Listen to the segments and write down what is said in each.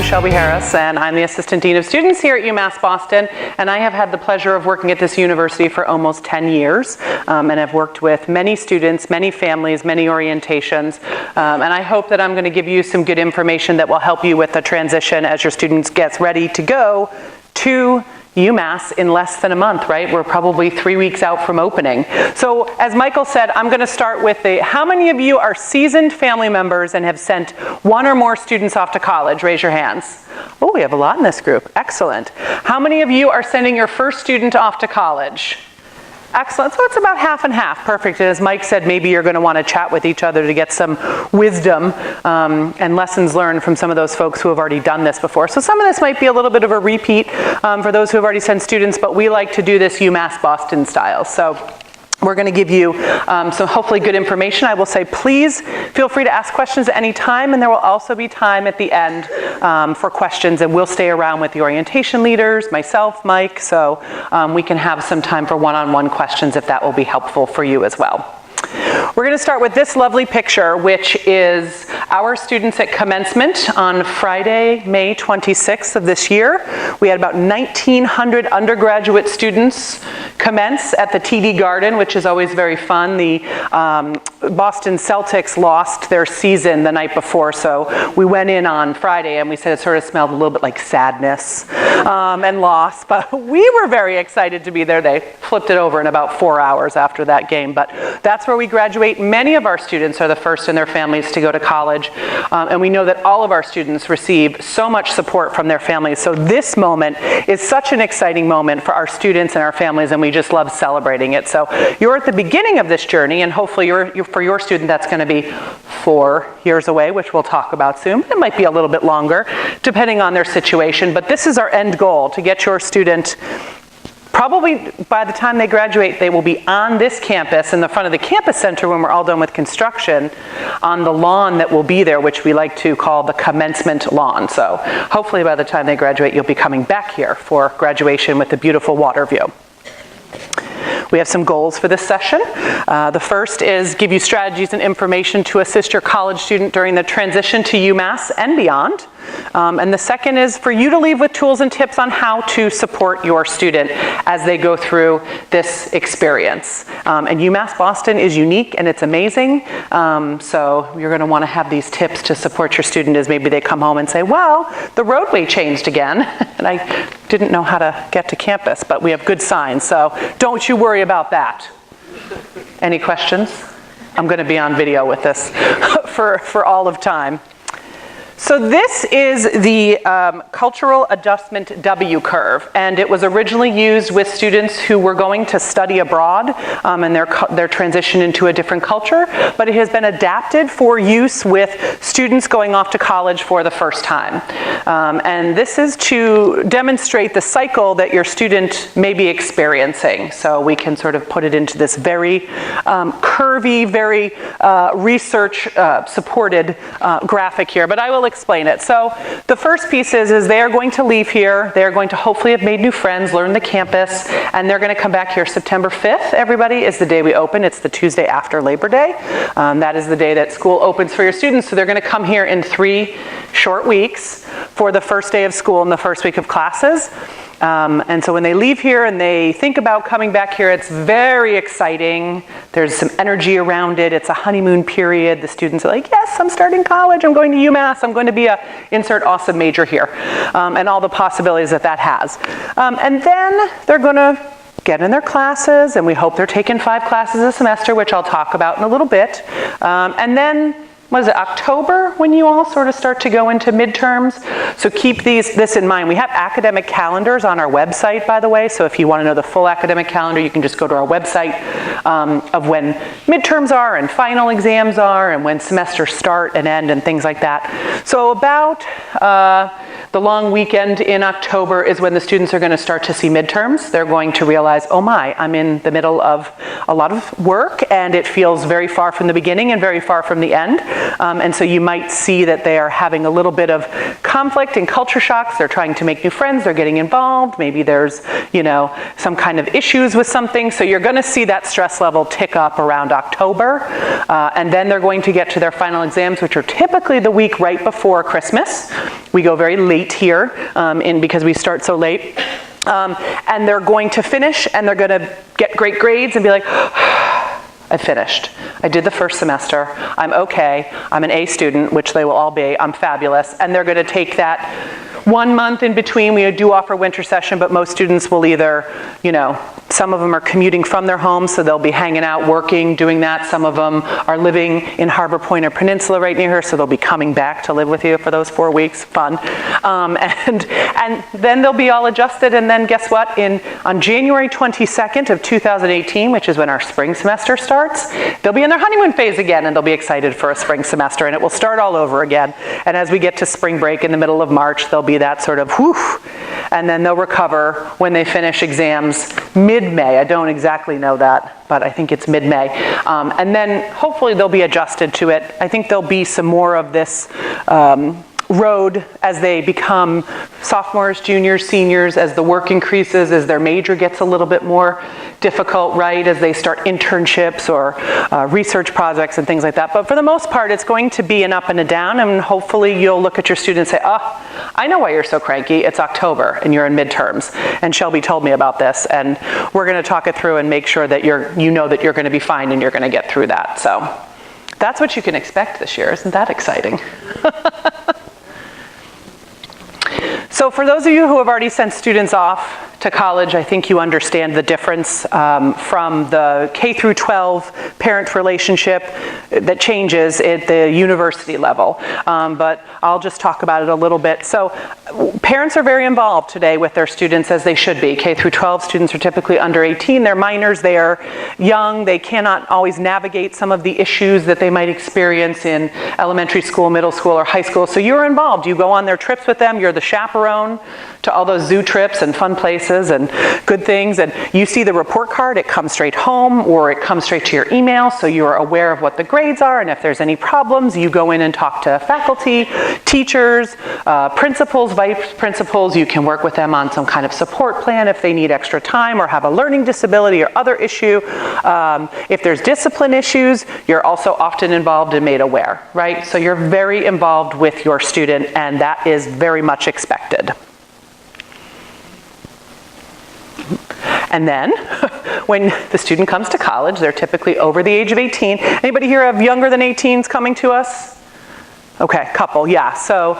Shelby Harris, and I'm the Assistant Dean of Students here at UMass Boston, and I have had the pleasure of working at this university for almost 10 years, and I've worked with many students, many families, many orientations, and I hope that I'm going to give you some good information that will help you with the transition as your students get ready to go to UMass in less than a month, right? We're probably 3 weeks out from opening. So as Michael said, I'm going to start with how many of you are seasoned family members and have sent one or more students off to college? Raise your hands. Oh, we have a lot in this group. Excellent. How many of you are sending your first student off to college? Excellent. So it's about half and half. Perfect. And as Mike said, maybe you're going to want to chat with each other to get some wisdom and lessons learned from some of those folks who have already done this before. So some of this might be a little bit of a repeat for those who have already sent students, but we like to do this UMass Boston style. So we're going to give you some hopefully good information. I will say, please feel free to ask questions at any time, and there will also be time at the end for questions, and we'll stay around with the orientation leaders, myself, Mike, so we can have some time for one-on-one questions if that will be helpful for you as well. We're going to start with this lovely picture, which is our students at commencement on Friday, May 26th of this year. We had about 1,900 undergraduate students commence at the TD Garden, which is always very fun. The Boston Celtics lost their season the night before, so we went in on Friday and we said it sort of smelled a little bit like sadness and loss, but we were very excited to be there. They flipped it over in about 4 hours after that game, but that's where we graduate. Many of our students are the first in their families to go to college, and we know that all of our students receive so much support from their families. So this moment is such an exciting moment for our students and our families, and we just love celebrating it. So you're at the beginning of this journey, and hopefully for your student that's going to be 4 years away, which we'll talk about soon. It might be a little bit longer, depending on their situation, but this is our end goal, to get your student. Probably by the time they graduate, they will be on this campus in the front of the campus center when we're all done with construction on the lawn that will be there, which we like to call the commencement lawn. So hopefully by the time they graduate, you'll be coming back here for graduation with the beautiful water view. We have some goals for this session. The first is give you strategies and information to assist your college student during the transition to UMass and beyond. And the second is for you to leave with tools and tips on how to support your student as they go through this experience. And UMass Boston is unique and it's amazing. So you're going to want to have these tips to support your student as maybe they come home and say, well, the roadway changed again and I didn't know how to get to campus, but we have good signs. So don't you worry about that. Any questions? I'm going to be on video with this for all of time. So this is the Cultural Adjustment W curve, and it was originally used with students who were going to study abroad and their transition into a different culture, but it has been adapted for use with students going off to college for the first time. And this is to demonstrate the cycle that your student may be experiencing. So we can sort of put it into this very curvy, very research supported graphic here, but I will explain it. So the first piece is they are going to leave here. They are going to hopefully have made new friends, learn the campus, and they're going to come back here September 5th, everybody, is the day we open. It's the Tuesday after Labor Day. That is the day that school opens for your students. So they're going to come here in 3 short weeks for the first day of school and the first week of classes. And so when they leave here and they think about coming back here, it's very exciting. There's some energy around it. It's a honeymoon period. The students are like, yes, I'm starting college. I'm going to UMass. I'm going to be a insert awesome major here. And all the possibilities that has. And then they're going to get in their classes, and we hope they're taking 5 classes a semester, which I'll talk about in a little bit. And then what is it, October, when you all sort of start to go into midterms? So keep this in mind. We have academic calendars on our website, by the way, so if you want to know the full academic calendar, you can just go to our website of when midterms are and final exams are and when semesters start and end and things like that. So about the long weekend in October is when the students are going to start to see midterms. They're going to realize, oh my, I'm in the middle of a lot of work and it feels very far from the beginning and very far from the end. And so you might see that they are having a little bit of conflict and culture shocks. They're trying to make new friends, they're getting involved, maybe there's, some kind of issues with something. So you're going to see that stress level tick up around October. And then they're going to get to their final exams, which are typically the week right before Christmas. We go very late here because we start so late. And they're going to finish and they're going to get great grades and be like, I finished. I did the first semester. I'm okay. I'm an A student, which they will all be. I'm fabulous. And they're going to take that 1 month in between. We do offer winter session, but most students will either, some of them are commuting from their homes, so they'll be hanging out, working, doing that. Some of them are living in Harbor Point or Peninsula right near here, so they'll be coming back to live with you for those 4 weeks. Fun. And then they'll be all adjusted, and then guess what? On January 22nd of 2018, which is when our spring semester starts, they'll be in their honeymoon phase again, and they'll be excited for a spring semester, and it will start all over again. And as we get to spring break in the middle of March, there'll be that sort of whew, and then they'll recover when they finish exams mid-May. I don't exactly know that, but I think it's mid-May. And then hopefully they'll be adjusted to it. I think there'll be some more of this road as they become sophomores, juniors, seniors, as the work increases, as their major gets a little bit more difficult, right, as they start internships or research projects and things like that. But for the most part, it's going to be an up and a down, and hopefully you'll look at your students and say, oh, I know why you're so cranky. It's October and you're in midterms, and Shelby told me about this, and we're going to talk it through and make sure that you know that you're going to be fine and you're going to get through that. So that's what you can expect this year. Isn't that exciting? So for those of you who have already sent students off to college, I think you understand the difference from the K through 12 parent relationship that changes at the university level. But I'll just talk about it a little bit. So parents are very involved today with their students, as they should be. K through 12 students are typically under 18. They're minors, they are young, they cannot always navigate some of the issues that they might experience in elementary school, middle school, or high school. So you're involved. You go on their trips with them. You're the chaperone to all those zoo trips and fun places and good things. And you see the report card, it comes straight home or it comes straight to your email, so you're aware of what the grades are, and if there's any problems, you go in and talk to faculty, teachers, principals, vice principals. You can work with them on some kind of support plan if they need extra time or have a learning disability or other issue. If there's discipline issues, you're also often involved and made aware, right? So you're very involved with your student, and that is very much expected. And then, when the student comes to college, they're typically over the age of 18. Anybody here have younger than 18s coming to us? Okay, couple, yeah. So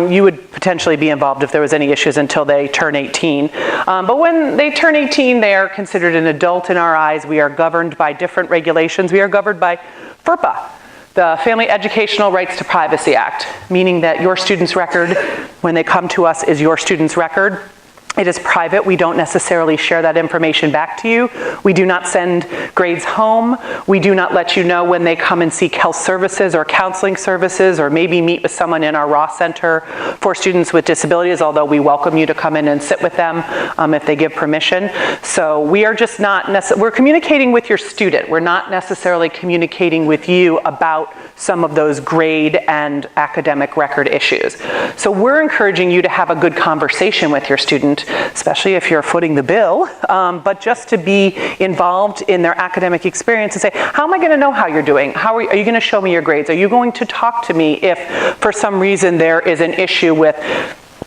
you would potentially be involved if there was any issues until they turn 18. But when they turn 18, they are considered an adult in our eyes. We are governed by different regulations. We are governed by FERPA, the Family Educational Rights to Privacy Act, meaning that your student's record, when they come to us, is your student's record. It is private. We don't necessarily share that information back to you. We do not send grades home. We do not let you know when they come and seek health services or counseling services, or maybe meet with someone in our Ross Center for students with disabilities, although we welcome you to come in and sit with them if they give permission. So we are just not we're communicating with your student. We're not necessarily communicating with you about some of those grade and academic record issues. So we're encouraging you to have a good conversation with your student, especially if you're footing the bill, but just to be involved in their academic experience and say, how am I going to know how you're doing? Are you going to show me your grades? Are you going to talk to me if for some reason there is an issue with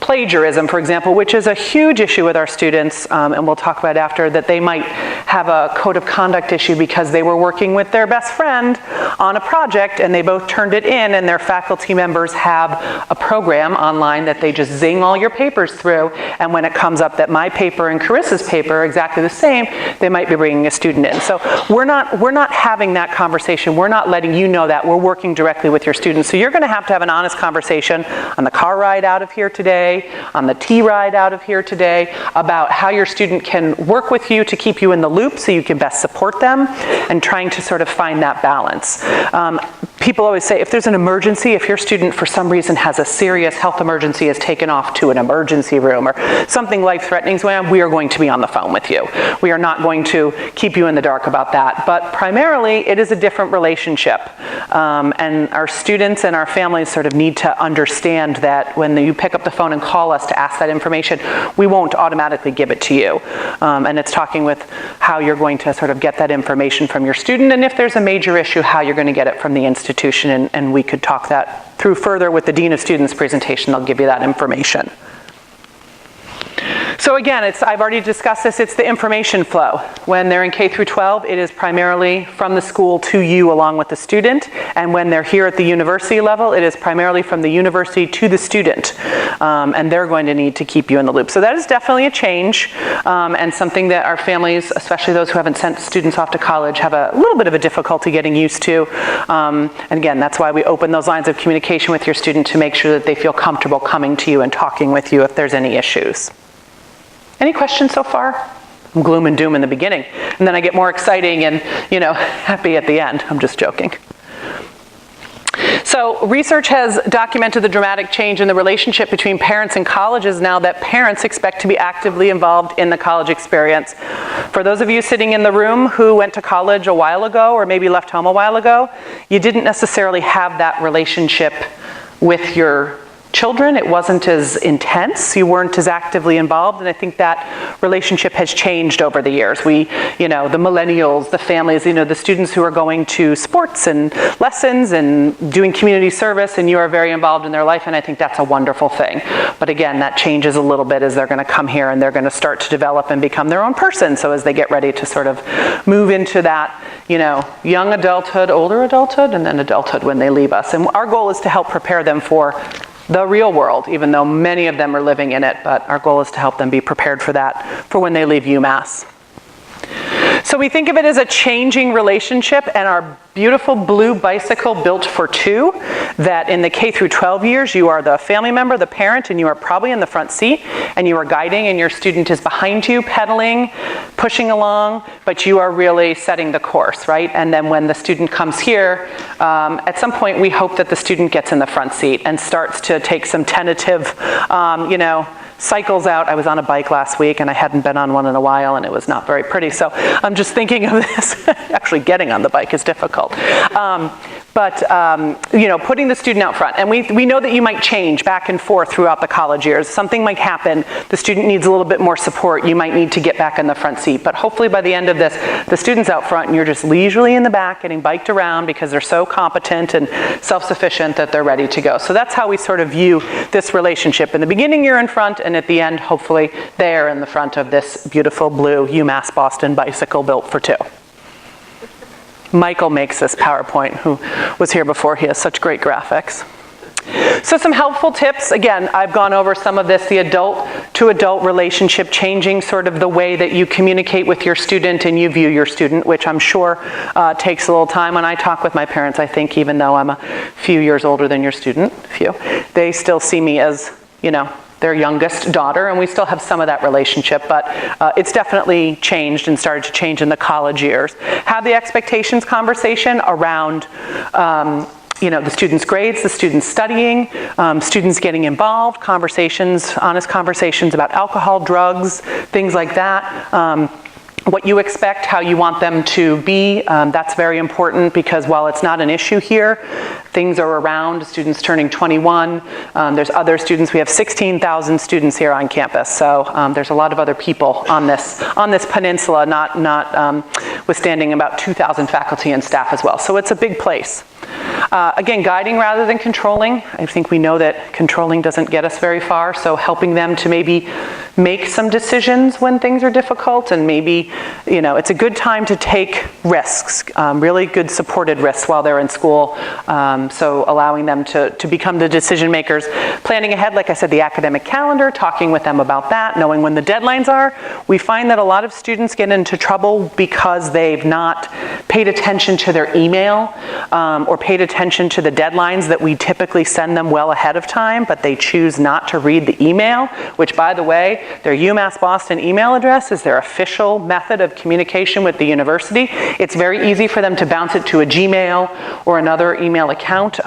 plagiarism, for example, which is a huge issue with our students, and we'll talk about after, that they might have a code of conduct issue because they were working with their best friend on a project and they both turned it in, and their faculty members have a program online that they just zing all your papers through, and when it comes up that my paper and Carissa's paper are exactly the same, they might be bringing a student in. So we're not having that conversation. We're not letting you know that. We're working directly with your students. So you're going to have an honest conversation on the car ride out of here today, today, on the T-Ride out of here today, about how your student can work with you to keep you in the loop so you can best support them, and trying to sort of find that balance. People always say, if there's an emergency, if your student for some reason has a serious health emergency, is taken off to an emergency room, or something life-threatening is going on, we are going to be on the phone with you. We are not going to keep you in the dark about that. But primarily, it is a different relationship. And our students and our families sort of need to understand that when you pick up the phone and call us to ask that information, we won't automatically give it to you. And it's talking with how you're going to sort of get that information from your student, and if there's a major issue, how you're going to get it from the institution. And we could talk that through further with the Dean of Students presentation. They'll give you that information. So again, I've already discussed this, it's the information flow. When they're in K through 12, it is primarily from the school to you along with the student. And when they're here at the university level, it is primarily from the university to the student. And they're going to need to keep you in the loop. So that is definitely a change, and something that our families, especially those who haven't sent students off to college, have a little bit of a difficulty getting used to. And again, that's why we open those lines of communication with your student, to make sure that they feel comfortable coming to you and talking with you if there's any issues. Any questions so far? I'm gloom and doom in the beginning, and then I get more exciting and, happy at the end. I'm just joking. So research has documented the dramatic change in the relationship between parents and colleges now that parents expect to be actively involved in the college experience. For those of you sitting in the room who went to college a while ago, or maybe left home a while ago, you didn't necessarily have that relationship with your children. It wasn't as intense. You weren't as actively involved, and I think that relationship has changed over the years. The millennials, the families, the students who are going to sports and lessons and doing community service, and you are very involved in their life, and I think that's a wonderful thing. But again, that changes a little bit as they're going to come here and they're going to start to develop and become their own person. So as they get ready to sort of move into that, young adulthood, older adulthood, and then adulthood when they leave us. And our goal is to help prepare them for the real world, even though many of them are living in it, but our goal is to help them be prepared for that for when they leave UMass. So we think of it as a changing relationship, and our beautiful blue bicycle built for two, that in the K through 12 years, you are the family member, the parent, and you are probably in the front seat, and you are guiding, and your student is behind you, pedaling, pushing along, but you are really setting the course, right? And then when the student comes here, at some point we hope that the student gets in the front seat and starts to take some tentative, cycles out. I was on a bike last week, and I hadn't been on one in a while, and it was not very pretty. So I'm just thinking of this. Actually, getting on the bike is difficult. Putting the student out front. And we know that you might change back and forth throughout the college years. Something might happen. The student needs a little bit more support. You might need to get back in the front seat. But hopefully by the end of this, the student's out front, and you're just leisurely in the back getting biked around because they're so competent and self-sufficient that they're ready to go. So that's how we sort of view this relationship. In the beginning, you're in front, and at the end, hopefully, they're in the front of this beautiful blue UMass Boston bicycle built for two. Michael makes this PowerPoint, who was here before. He has such great graphics. So some helpful tips. Again, I've gone over some of this, the adult-to-adult relationship, changing sort of the way that you communicate with your student and you view your student, which I'm sure takes a little time. When I talk with my parents, I think even though I'm a few years older than your student, they still see me as, their youngest daughter, and we still have some of that relationship, but it's definitely changed and started to change in the college years. Have the expectations conversation around the students' grades, the students studying, students getting involved, honest conversations about alcohol, drugs, things like that. What you expect, how you want them to be, that's very important, because while it's not an issue here, things are around, students turning 21, there's other students. We have 16,000 students here on campus, so there's a lot of other people on this peninsula, not withstanding about 2,000 faculty and staff as well. So it's a big place. Again, guiding rather than controlling. I think we know that controlling doesn't get us very far, so helping them to maybe make some decisions when things are difficult, and maybe, it's a good time to take risks, really good supported risks while they're in school. So allowing them to become the decision makers, planning ahead, like I said, the academic calendar, talking with them about that, knowing when the deadlines are. We find that a lot of students get into trouble because they've not paid attention to their email or paid attention to the deadlines that we typically send them well ahead of time, but they choose not to read the email, which, by the way, their UMass Boston email address is their official method of communication with the university. It's very easy for them to bounce it to a Gmail or another email account.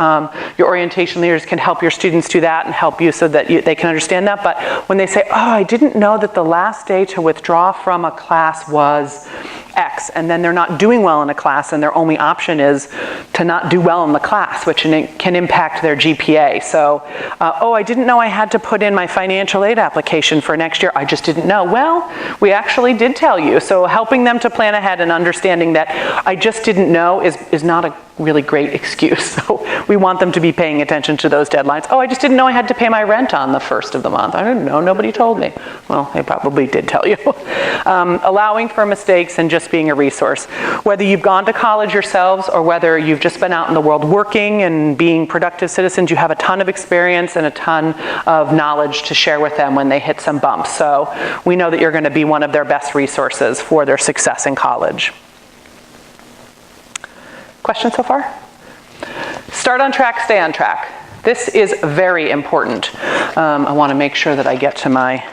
Your orientation leaders can help your students do that and help you so that they can understand that. But when they say, oh, I didn't know that the last day to withdraw from a class was X, and then they're not doing well in a class and their only option is to not do well in the class, which can impact their GPA. So, oh, I didn't know I had to put in my financial aid application for next year. I just didn't know. Well, we actually did tell you. So helping them to plan ahead and understanding that I just didn't know is not a really great excuse. So we want them to be paying attention to those deadlines. Oh, I just didn't know I had to pay my rent on the 1st of the month. I didn't know, nobody told me. Well, they probably did tell you. Allowing for mistakes and just being a resource. Whether you've gone to college yourselves or whether you've just been out in the world working and being productive citizens, you have a ton of experience and a ton of knowledge to share with them when they hit some bumps. So we know that you're going to be one of their best resources for their success in college. Questions so far? Start on track, stay on track. This is very important. I want to make sure that I get to my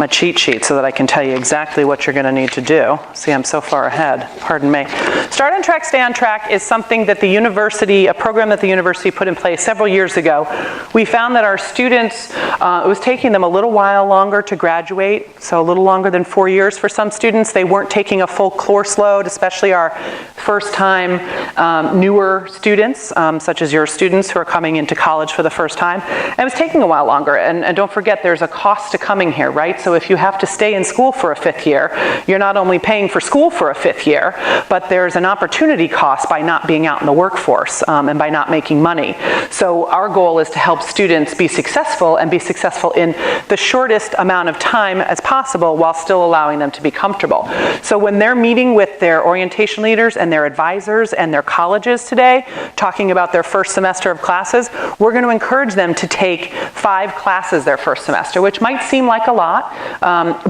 cheat sheet so that I can tell you exactly what you're going to need to do. See, I'm so far ahead. Pardon me. Start on track, stay on track is something that a program that the university put in place several years ago. We found that our students, it was taking them a little while longer to graduate, so a little longer than 4 years for some students. They weren't taking a full course load, especially our first-time newer students, such as your students who are coming into college for the first time. And it was taking a while longer. And don't forget, there's a cost to coming here, right? So if you have to stay in school for a 5th year, you're not only paying for school for a 5th year, but there's an opportunity cost by not being out in the workforce and by not making money. So our goal is to help students be successful and be successful in the shortest amount of time as possible while still allowing them to be comfortable. So when they're meeting with their orientation leaders and their advisors and their colleges today, talking about their first semester of classes, we're going to encourage them to take 5 classes their first semester, which might seem like a lot,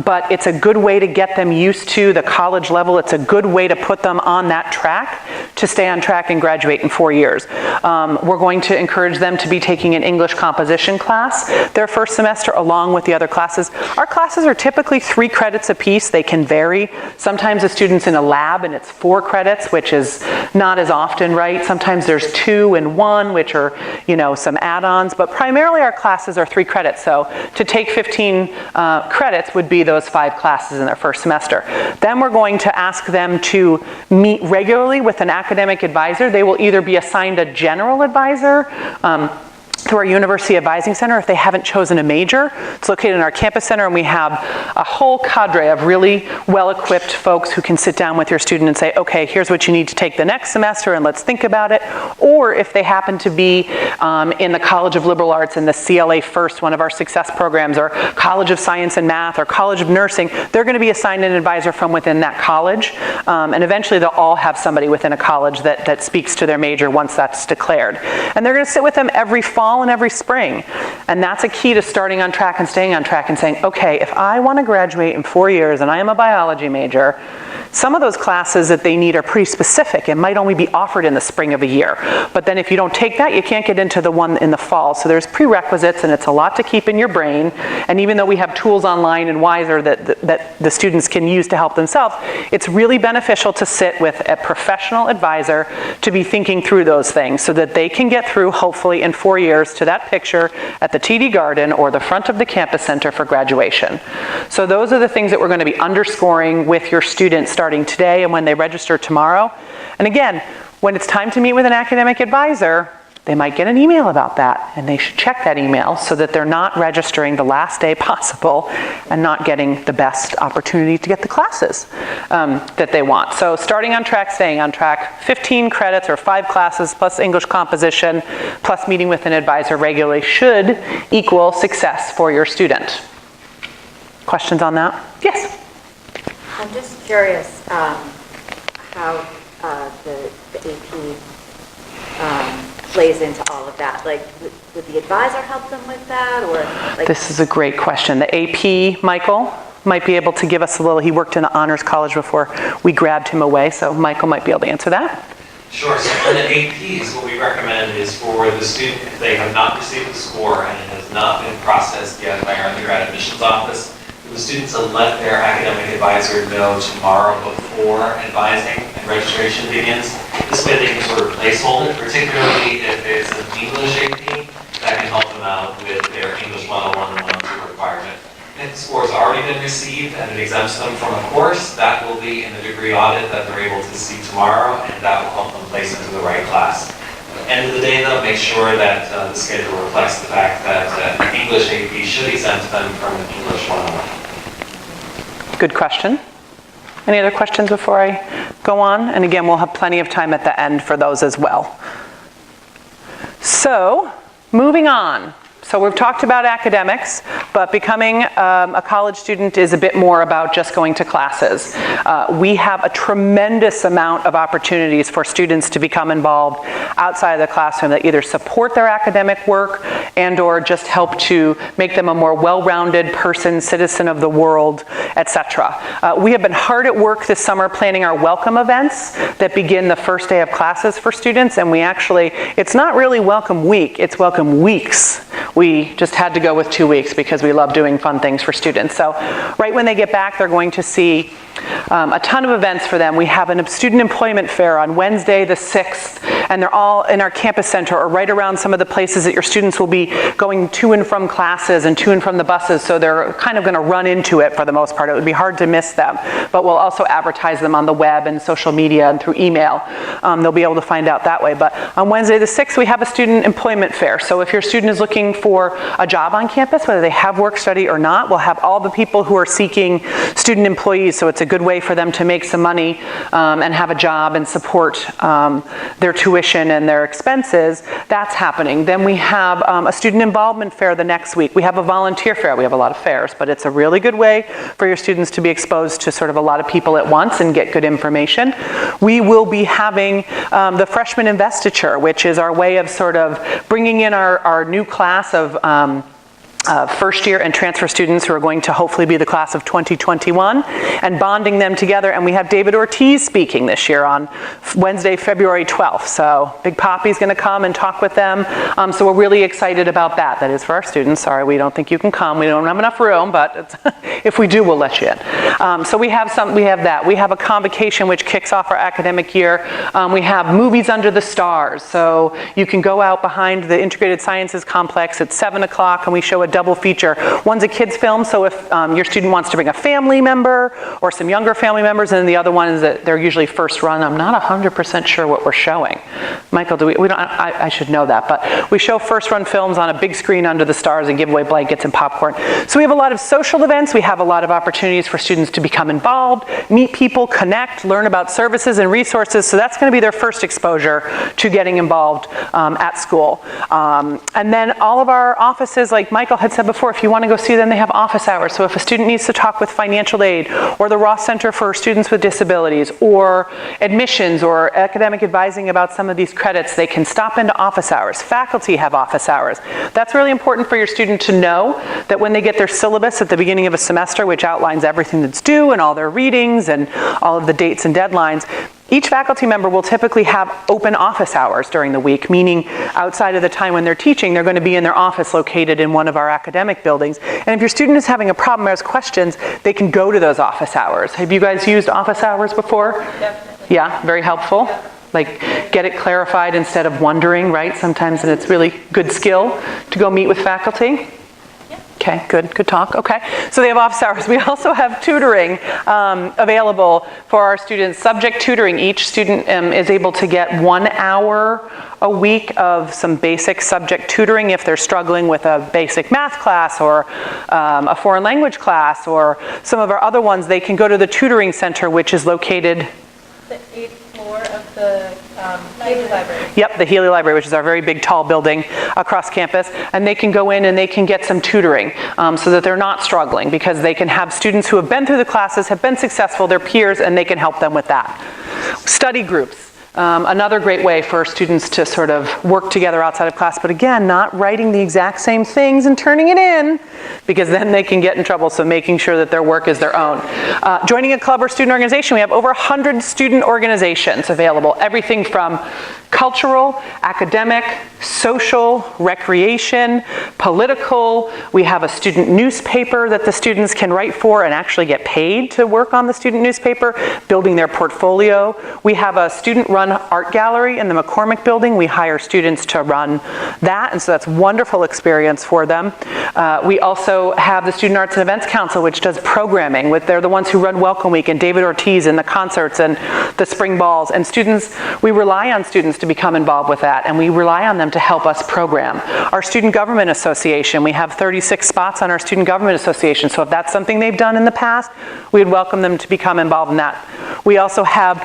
but it's a good way to get them used to the college level. It's a good way to put them on that track to stay on track and graduate in 4 years. We're going to encourage them to be taking an English composition class their first semester along with the other classes. Our classes are typically 3 credits apiece. They can vary. Sometimes a student's in a lab and it's 4 credits, which is not as often, right? Sometimes there's 2 and 1, which are, some add-ons, but primarily our classes are 3 credits. So to take 15 credits would be those 5 classes in their first semester. Then we're going to ask them to meet regularly with an academic advisor. They will either be assigned a general advisor through our University Advising Center if they haven't chosen a major. It's located in our campus center, and we have a whole cadre of really well-equipped folks who can sit down with your student and say, okay, here's what you need to take the next semester and let's think about it. Or if they happen to be in the College of Liberal Arts and the CLA First, one of our success programs, or College of Science and Math, or College of Nursing, they're going to be assigned an advisor from within that college. And eventually they'll all have somebody within a college that speaks to their major once that's declared. And they're going to sit with them every fall and every spring. And that's a key to starting on track and staying on track and saying, okay, if I want to graduate in 4 years and I am a biology major, some of those classes that they need are pretty specific and might only be offered in the spring of a year. But then if you don't take that, you can't get into the one in the fall. So there's prerequisites, and it's a lot to keep in your brain. And even though we have tools online and Wiser that the students can use to help themselves, it's really beneficial to sit with a professional advisor to be thinking through those things so that they can get through, hopefully in 4 years, to that picture at the TD Garden or the front of the campus center for graduation. So those are the things that we're going to be underscoring with your students starting today and when they register tomorrow. And again, when it's time to meet with an academic advisor, they might get an email about that, and they should check that email so that they're not registering the last day possible and not getting the best opportunity to get the classes that they want. So starting on track, staying on track, 15 credits or 5 classes plus English composition plus meeting with an advisor regularly should equal success for your student. questions on that? Yes? I'm just curious how the AP plays into all of that. Like, would the advisor help them with that, or like? This is a great question. The AP, Michael, might be able to give us a little. He worked in the honors college before we grabbed him away, so Michael might be able to answer that. Sure. So for the APs, what we recommend is for the student, if they have not received a score and it has not been processed yet by our undergrad admissions office, for the student to let their academic advisor know tomorrow before advising and registration begins. This way they can sort of placehold it, particularly if it's an English AP, that can help them out with their English 101 and 102 requirement. If the score has already been received and it exempts them from a course, that will be in the degree audit that they're able to see tomorrow, and that will help them place into the right class. At the end of the day, though, make sure that the schedule reflects the fact that English AP should exempt them from an English 101. Good question. Any other questions before I go on? And again, we'll have plenty of time at the end for those as well. So, moving on. So we've talked about academics, but becoming a college student is a bit more about just going to classes. We have a tremendous amount of opportunities for students to become involved outside of the classroom that either support their academic work and or just help to make them a more well-rounded person, citizen of the world, etc. We have been hard at work this summer planning our welcome events that begin the first day of classes for students, and we actually, it's not really welcome week, it's welcome weeks. We just had to go with 2 weeks because we love doing fun things for students. So right when they get back, they're going to see a ton of events for them. We have a student employment fair on Wednesday the 6th, and they're all in our campus center or right around some of the places that your students will be going to and from classes and to and from the buses, so they're kind of going to run into it for the most part. It would be hard to miss them, but we'll also advertise them on the web and social media and through email. They'll be able to find out that way. But on Wednesday the 6th, we have a student employment fair. So if your student is looking for a job on campus, whether they have work study or not, we'll have all the people who are seeking student employees, so it's a good way for them to make some money and have a job and support their tuition and their expenses. That's happening. Then we have a student involvement fair the next week. We have a volunteer fair. We have a lot of fairs, but it's a really good way for your students to be exposed to sort of a lot of people at once and get good information. We will be having the freshman investiture, which is our way of sort of bringing in our new class of first year and transfer students who are going to hopefully be the class of 2021 and bonding them together. And we have David Ortiz speaking this year on Wednesday, February 12th. So Big Poppy's going to come and talk with them. So we're really excited about that. That is for our students. Sorry, we don't think you can come. We don't have enough room, but if we do, we'll let you in. So we have that. We have a convocation which kicks off our academic year. We have Movies Under the Stars. So you can go out behind the Integrated Sciences Complex at 7 o'clock and we show a double feature. One's a kids film, so if your student wants to bring a family member or some younger family members, and then the other one is that they're usually first run. I'm not 100% sure what we're showing. Michael, we don't, I should know that, but we show first run films on a big screen under the stars and give away blankets and popcorn. So we have a lot of social events. We have a lot of opportunities for students to become involved, meet people, connect, learn about services and resources. So that's going to be their first exposure to getting involved at school. And then all of our offices, like Michael had said before, if you want to go see them, they have office hours. So if a student needs to talk with financial aid or the Ross Center for Students with Disabilities or admissions or academic advising about some of these credits, they can stop into office hours. Faculty have office hours. That's really important for your student to know, that when they get their syllabus at the beginning of a semester, which outlines everything that's due and all their readings and all of the dates and deadlines, each faculty member will typically have open office hours during the week, meaning outside of the time when they're teaching, they're going to be in their office located in one of our academic buildings. And if your student is having a problem or has questions, they can go to those office hours. Have you guys used office hours before? Definitely. Yeah, very helpful. Like, get it clarified instead of wondering, right? Sometimes it's really good skill to go meet with faculty. Okay, good talk. Okay, so they have office hours. We also have tutoring available for our students, subject tutoring. Each student is able to get 1 hour a week of some basic subject tutoring if they're struggling with a basic math class or a foreign language class, or some of our other ones. They can go to the tutoring center, which is located the 8th floor of the Healy Library. Yep, the Healy Library, which is our very big, tall building across campus. And they can go in and they can get some tutoring so that they're not struggling, because they can have students who have been through the classes, have been successful, their peers, and they can help them with that. Study groups. Another great way for students to sort of work together outside of class, but again, not writing the exact same things and turning it in, because then they can get in trouble, so making sure that their work is their own. Joining a club or student organization, we have over 100 student organizations available, everything from cultural, academic, social, recreation, political. We have a student newspaper that the students can write for and actually get paid to work on the student newspaper, building their portfolio. We have a student-run art gallery in the McCormick building. We hire students to run that, and so that's a wonderful experience for them. We also have the Student Arts and Events Council, which does programming. They're the ones who run Welcome Week and David Ortiz and the concerts and the spring balls. And students, we rely on students to become involved with that, and we rely on them to help us program. Our Student Government Association, we have 36 spots on our Student Government Association, so if that's something they've done in the past, we would welcome them to become involved in that. We also have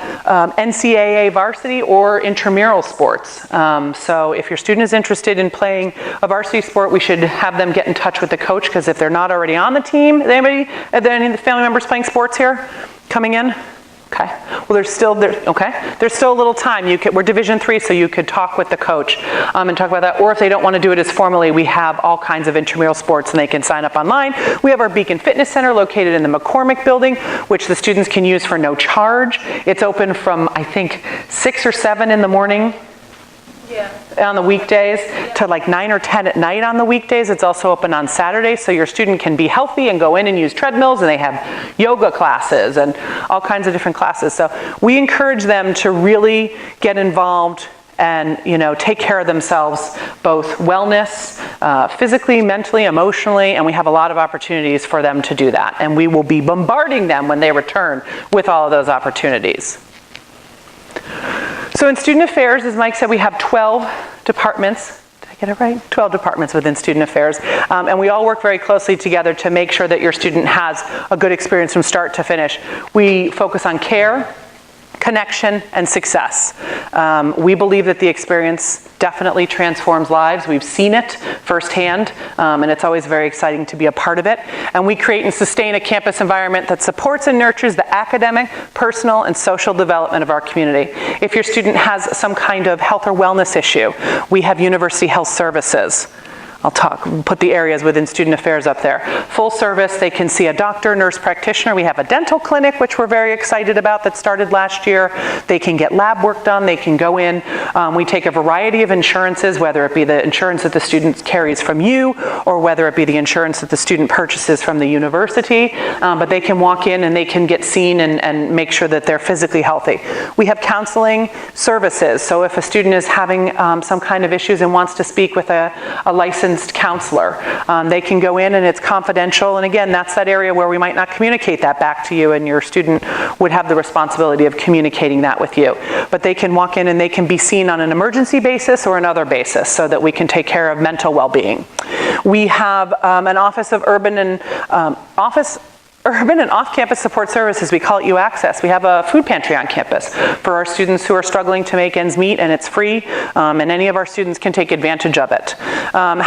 NCAA varsity or intramural sports. So if your student is interested in playing a varsity sport, we should have them get in touch with the coach, because if they're not already on the team, are there any family members playing sports here coming in? Okay. Well, there's still a little time. We're Division III, so you could talk with the coach and talk about that. Or if they don't want to do it as formally, we have all kinds of intramural sports, and they can sign up online. We have our Beacon Fitness Center located in the McCormick building, which the students can use for no charge. It's open from, I think, 6 or 7 in the morning. On the weekdays to like 9 or 10 at night on the weekdays. It's also open on Saturdays, so your student can be healthy and go in and use treadmills, and they have yoga classes and all kinds of different classes. So we encourage them to really get involved and take care of themselves, both wellness, physically, mentally, emotionally, and we have a lot of opportunities for them to do that. And we will be bombarding them when they return with all of those opportunities. So in Student Affairs, as Mike said, we have 12 departments. Did I get it right? 12 departments within Student Affairs. And we all work very closely together to make sure that your student has a good experience from start to finish. We focus on care, connection, and success. We believe that the experience definitely transforms lives. We've seen it firsthand, and it's always very exciting to be a part of it. And we create and sustain a campus environment that supports and nurtures the academic, personal, and social development of our community. If your student has some kind of health or wellness issue, we have University Health Services. Put the areas within Student Affairs up there. Full service, they can see a doctor, nurse practitioner. We have a dental clinic, which we're very excited about, that started last year. They can get lab work done, they can go in. We take a variety of insurances, whether it be the insurance that the student carries from you, or whether it be the insurance that the student purchases from the university. But they can walk in and they can get seen and make sure that they're physically healthy. We have counseling services. So if a student is having some kind of issues and wants to speak with a licensed counselor, they can go in and it's confidential. And again, that's that area where we might not communicate that back to you, and your student would have the responsibility of communicating that with you. But they can walk in and they can be seen on an emergency basis or another basis, so that we can take care of mental well-being. We have an Office of Urban and Off-Campus Support Services. We call it U-Access. We have a food pantry on campus for our students who are struggling to make ends meet, and it's free, and any of our students can take advantage of it.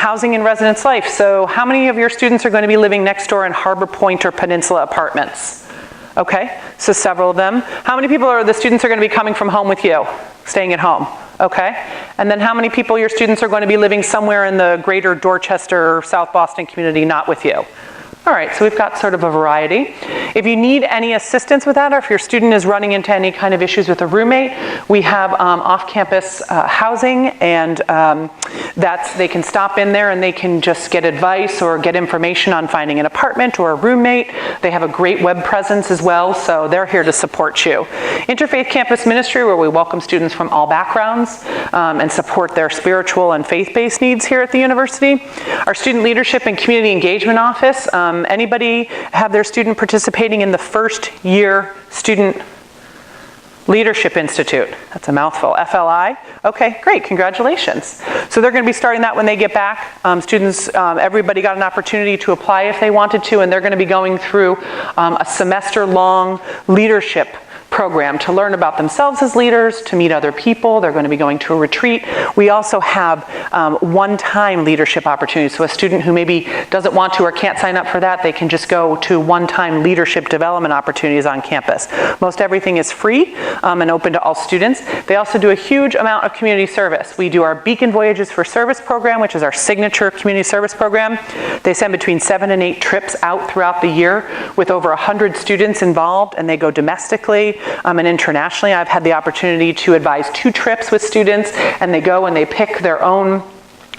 Housing and residence life. So how many of your students are going to be living next door in Harbor Point or Peninsula Apartments? Okay, so several of them. How many people are the students are going to be coming from home with you, staying at home? Okay, and then how many people your students are going to be living somewhere in the greater Dorchester, South Boston community not with you? All right, so we've got sort of a variety. If you need any assistance with that, or if your student is running into any kind of issues with a roommate, we have off-campus housing, and they can stop in there and they can just get advice or get information on finding an apartment or a roommate. They have a great web presence as well, so they're here to support you. Interfaith Campus Ministry, where we welcome students from all backgrounds and support their spiritual and faith-based needs here at the university. Our Student Leadership and Community Engagement Office. Anybody have their student participating in the first year Student Leadership Institute? That's a mouthful. FLI? Okay, great, congratulations. So they're going to be starting that when they get back. Students, everybody got an opportunity to apply if they wanted to, and they're going to be going through a semester-long leadership program to learn about themselves as leaders, to meet other people. They're going to be going to a retreat. We also have one-time leadership opportunities. So a student who maybe doesn't want to or can't sign up for that, they can just go to one-time leadership development opportunities on campus. Most everything is free and open to all students. They also do a huge amount of community service. We do our Beacon Voyages for Service program, which is our signature community service program. They send between 7 and 8 trips out throughout the year with over 100 students involved, and they go domestically and internationally. I've had the opportunity to advise 2 trips with students, and they go and they pick their own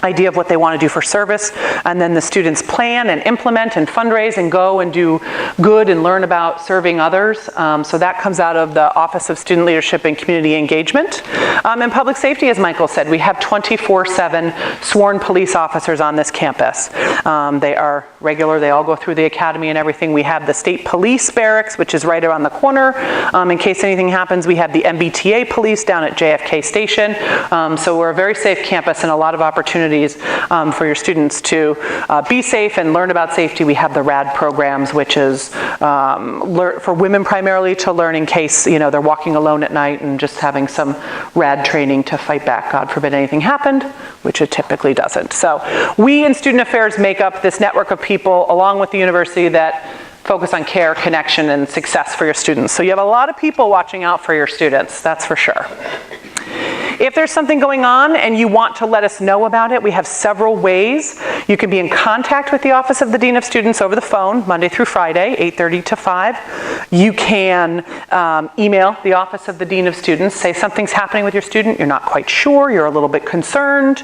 idea of what they want to do for service, and then the students plan and implement and fundraise and go and do good and learn about serving others. So that comes out of the Office of Student Leadership and Community Engagement. And public safety, as Michael said, we have 24/7 sworn police officers on this campus. They are regular, they all go through the academy and everything. We have the state police barracks, which is right around the corner. In case anything happens, we have the MBTA police down at JFK Station. So we're a very safe campus and a lot of opportunities for your students to be safe and learn about safety. We have the RAD programs, which is for women primarily to learn in case they're walking alone at night, and just having some RAD training to fight back, God forbid anything happened, which it typically doesn't. So we in Student Affairs make up this network of people along with the university that focus on care, connection, and success for your students. So you have a lot of people watching out for your students, that's for sure. If there's something going on and you want to let us know about it, we have several ways. You can be in contact with the Office of the Dean of Students over the phone, Monday through Friday, 8:30 to 5. You can email the Office of the Dean of Students, say something's happening with your student, you're not quite sure, you're a little bit concerned,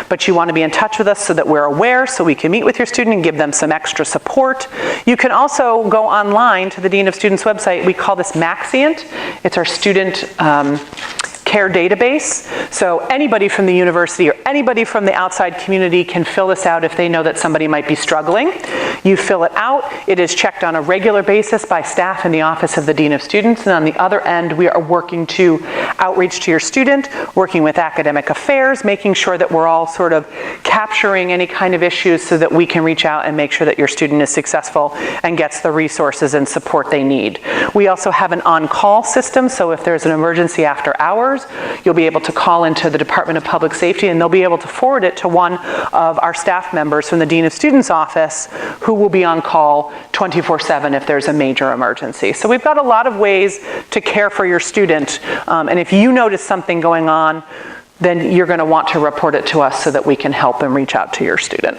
but you want to be in touch with us so that we're aware, so we can meet with your student and give them some extra support. You can also go online to the Dean of Students website. We call this Maxient. It's our student care database. So anybody from the university or anybody from the outside community can fill this out if they know that somebody might be struggling. You fill it out. It is checked on a regular basis by staff in the Office of the Dean of Students. And on the other end, we are working to outreach to your student, working with academic affairs, making sure that we're all sort of capturing any kind of issues so that we can reach out and make sure that your student is successful and gets the resources and support they need. We also have an on-call system, so if there's an emergency after hours, you'll be able to call into the Department of Public Safety and they'll be able to forward it to one of our staff members from the Dean of Students office who will be on call 24/7 if there's a major emergency. So we've got a lot of ways to care for your student, and if you notice something going on, then you're going to want to report it to us so that we can help and reach out to your student.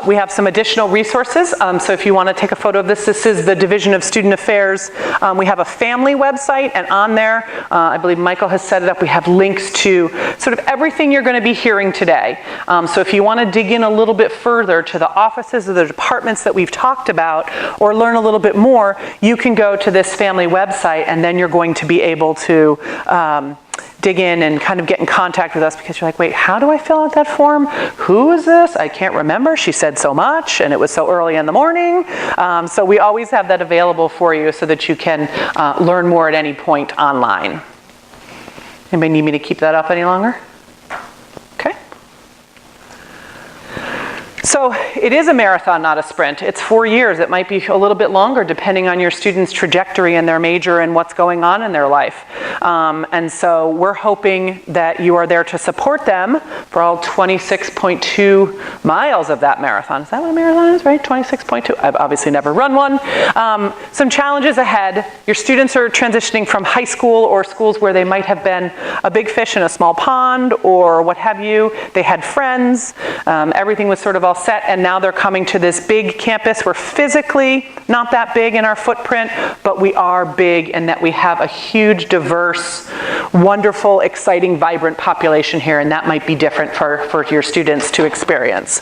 We have some additional resources, so if you want to take a photo of this, this is the Division of Student Affairs. We have a family website, and on there, I believe Michael has set it up, we have links to sort of everything you're going to be hearing today. So if you want to dig in a little bit further to the offices or the departments that we've talked about, or learn a little bit more, you can go to this family website, and then you're going to be able to dig in and kind of get in contact with us, because you're like, wait, how do I fill out that form? Who is this? I can't remember. She said so much and it was so early in the morning. So we always have that available for you so that you can learn more at any point online. Anybody need me to keep that up any longer? Okay. So it is a marathon, not a sprint. It's 4 years. It might be a little bit longer depending on your student's trajectory and their major and what's going on in their life. And so we're hoping that you are there to support them for all 26.2 miles of that marathon. Is that what a marathon is, right? 26.2. I've obviously never run one. Some challenges ahead. Your students are transitioning from high school or schools where they might have been a big fish in a small pond or what have you. They had friends. Everything was sort of all set, and now they're coming to this big campus. We're physically not that big in our footprint, but we are big in that we have a huge, diverse, wonderful, exciting, vibrant population here, and that might be different for your students to experience.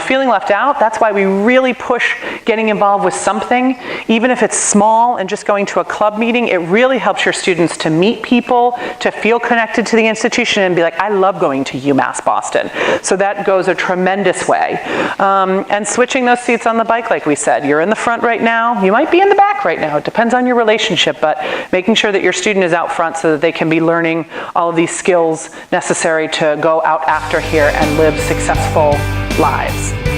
Feeling left out, that's why we really push getting involved with something, even if it's small and just going to a club meeting. It really helps your students to meet people, to feel connected to the institution and be like, I love going to UMass Boston. So that goes a tremendous way. And switching those seats on the bike, like we said, you're in the front right now, you might be in the back right now, it depends on your relationship, but making sure that your student is out front so that they can be learning all of these skills necessary to go out after here and live successful lives.